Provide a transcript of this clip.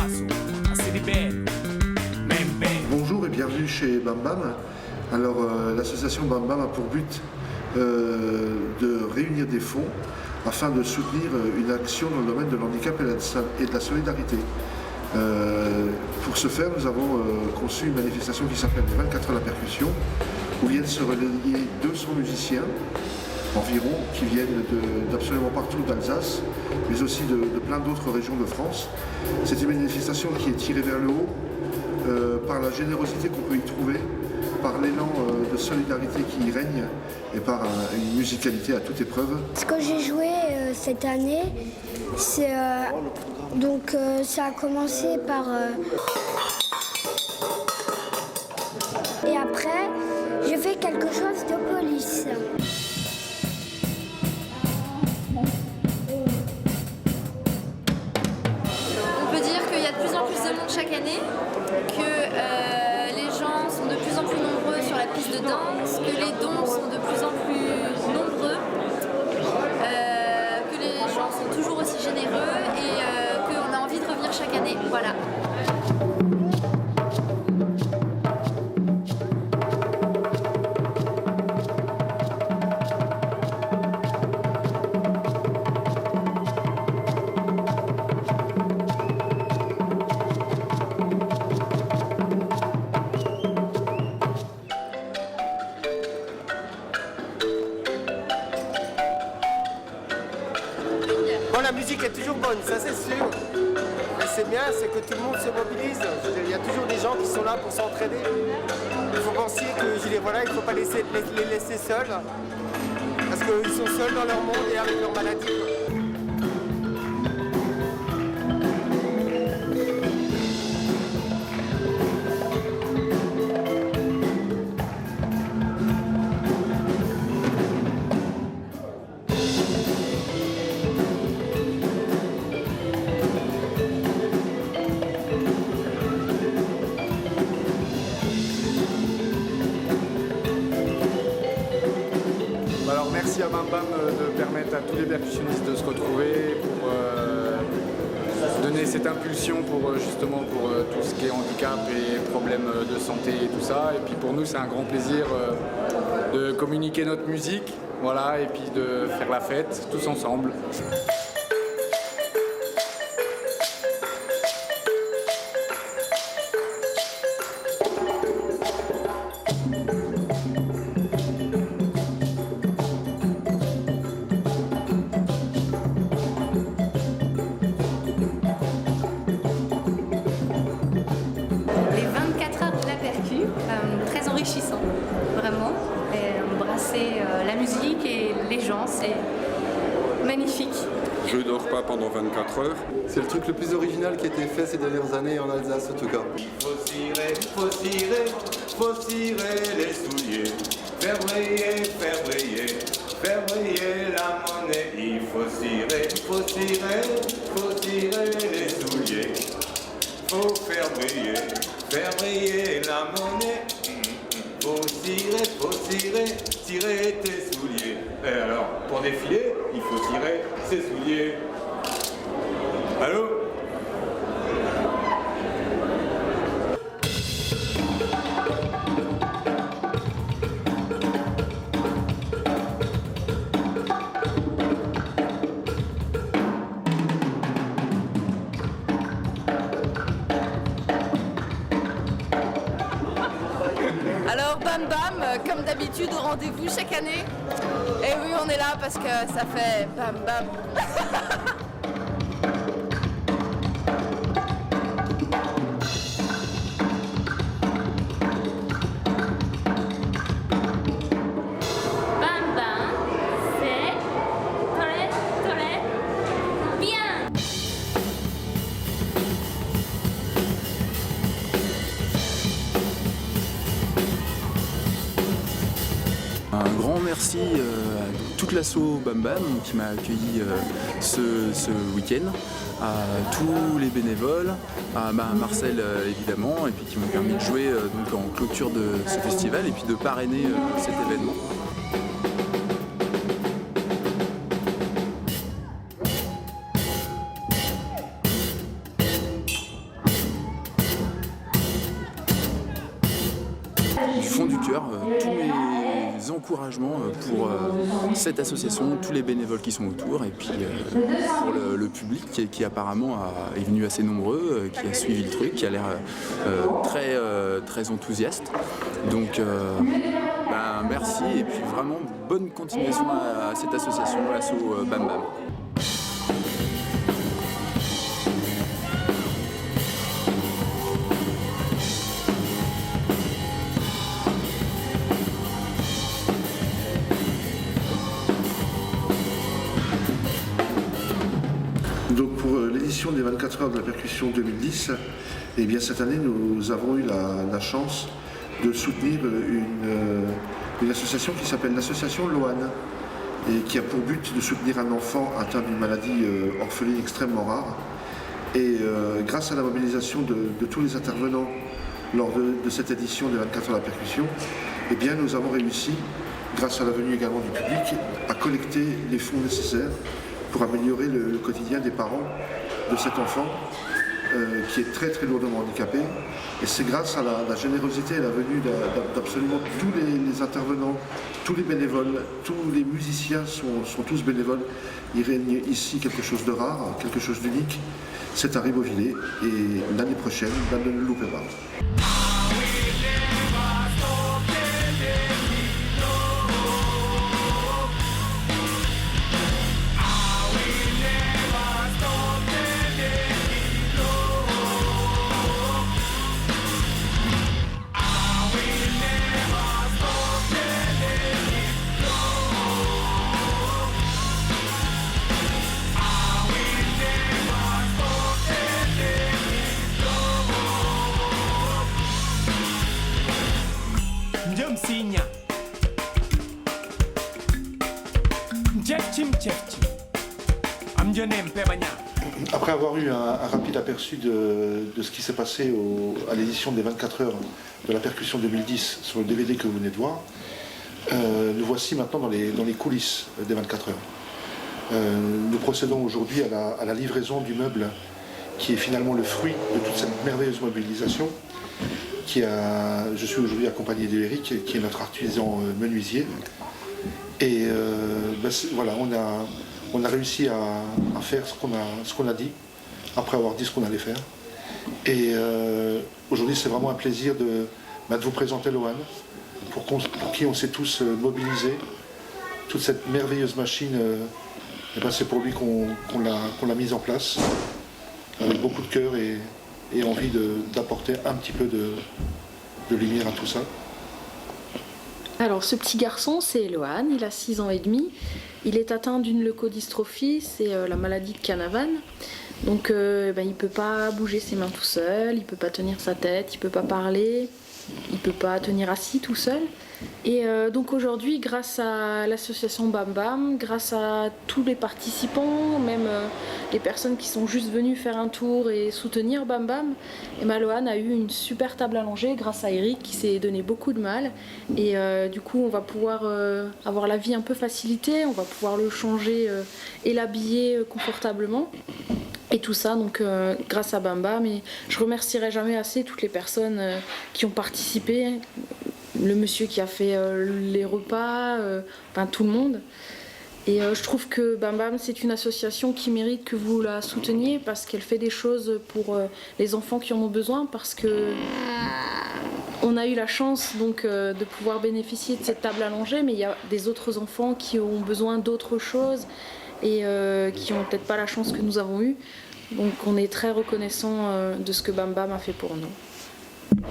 passo a se libere. Bonjour et bienvenue chez Bam Bam. Alors l'association Bam Bam a pour but de réunir des fonds afin de soutenir une action dans le domaine de l'handicap et de la solidarité. Pour ce faire, nous avons conçu une manifestation qui s'appelle les 24 heures de la percussion, où viennent se relayer 200 musiciens environ, qui viennent d'absolument partout d'Alsace, mais aussi de plein d'autres régions de France. C'est une manifestation qui est tirée vers le haut par la générosité qu'on peut y trouver, par l'élan de solidarité qui y règne et par une musicalité à toute épreuve. Ce que j'ai joué cette année, c'est ça a commencé par et après j'ai fait quelque chose de police. On peut dire qu'il y a de plus en plus de monde chaque année, que les gens sont de plus en plus nombreux sur la piste de danse, que les dons sont de plus en plus nombreux, que les gens sont toujours aussi généreux et qu'on a envie de revenir chaque année. Voilà. Bon, la musique est toujours bonne, ça c'est sûr. Mais c'est bien, c'est que tout le monde se mobilise. Je veux dire, il y a toujours des gens qui sont là pour s'entraider. Il faut penser que, il ne faut pas les laisser seuls. Parce qu'ils sont seuls dans leur monde et avec leur maladie. Alors merci à Bam Bam de permettre à tous les percussionnistes de se retrouver pour donner cette impulsion pour justement pour tout ce qui est handicap et problèmes de santé et tout ça. Et puis pour nous c'est un grand plaisir de communiquer notre musique, voilà, et puis de faire la fête tous ensemble. Les 24 heures de la percu, très enrichissant, vraiment. Et embrasser la musique et les gens, c'est magnifique. Je dors pas pendant 24 heures. C'est le truc le plus original qui a été fait ces dernières années en Alsace en tout cas. Faut cirer les souliers, faire briller la monnaie. Il faut cirer les souliers, faut faire briller la monnaie. Faut cirer tes souliers. Et alors, pour défiler, il faut tirer ses souliers. Allô? Alors Bam Bam, comme d'habitude au rendez-vous chaque année. Et oui, on est là parce que ça fait Bam Bam. Bam Bam, c'est toilette, bien. Un grand merci à toute l'asso Bam Bam qui m'a accueilli ce week-end, à tous les bénévoles, à Marcel évidemment, et puis qui m'ont permis de jouer donc en clôture de ce festival et puis de parrainer cet événement. fond du cœur tous mes encouragements pour cette association, tous les bénévoles qui sont autour, et puis pour le public qui apparemment est venu assez nombreux, qui a suivi le truc, qui a l'air très enthousiaste. Donc merci, et puis vraiment bonne continuation à cette association, l'asso Bam Bam. Donc pour l'édition des 24 heures de la percussion 2010, eh bien cette année nous avons eu la chance de soutenir une association qui s'appelle l'association Loane et qui a pour but de soutenir un enfant atteint d'une maladie orpheline extrêmement rare. Et grâce à la mobilisation de tous les intervenants lors de cette édition des 24 heures de la percussion, eh bien nous avons réussi, grâce à la venue également du public, à collecter les fonds nécessaires pour améliorer le quotidien des parents de cet enfant qui est très lourdement handicapé. Et c'est grâce à la générosité et la venue d'absolument tous les intervenants, tous les bénévoles, tous les musiciens sont tous bénévoles. Il règne ici quelque chose de rare, quelque chose d'unique. C'est à Ribeauvillé et l'année prochaine, ne le loupez pas. Après avoir eu un rapide aperçu de ce qui s'est passé à l'édition des 24 heures de la percussion 2010 sur le DVD que vous venez de voir, nous voici maintenant dans les coulisses des 24 heures. Nous procédons aujourd'hui à la livraison du meuble qui est finalement le fruit de toute cette merveilleuse mobilisation. Je suis aujourd'hui accompagné d'Éric, qui est notre artisan menuisier. Et voilà, on a réussi à faire ce qu'on a dit, après avoir dit ce qu'on allait faire. Et aujourd'hui, c'est vraiment un plaisir de vous présenter Loane, pour qui on s'est tous mobilisés. Toute cette merveilleuse machine, c'est pour lui qu'on l'a mise en place, avec beaucoup de cœur et envie d'apporter un petit peu de lumière à tout ça. Alors ce petit garçon, c'est Loane, il a 6 ans et demi. Il est atteint d'une leucodystrophie, c'est la maladie de Canavan. Donc il ne peut pas bouger ses mains tout seul, il ne peut pas tenir sa tête, il ne peut pas parler, il ne peut pas tenir assis tout seul. Et donc aujourd'hui, grâce à l'association Bam Bam, grâce à tous les participants, même les personnes qui sont juste venues faire un tour et soutenir Bam Bam, et Loane a eu une super table à langer grâce à Eric qui s'est donné beaucoup de mal. Et du coup, on va pouvoir avoir la vie un peu facilitée, on va pouvoir le changer et l'habiller confortablement. Et tout ça, donc grâce à Bam Bam. Et je remercierai jamais assez toutes les personnes qui ont participé. Le monsieur qui a fait les repas, tout le monde. Et je trouve que Bam Bam, c'est une association qui mérite que vous la souteniez parce qu'elle fait des choses pour les enfants qui en ont besoin, parce que on a eu la chance donc de pouvoir bénéficier de cette table à langer, mais il y a des autres enfants qui ont besoin d'autres choses et qui n'ont peut-être pas la chance que nous avons eue. Donc on est très reconnaissant de ce que Bam Bam a fait pour nous.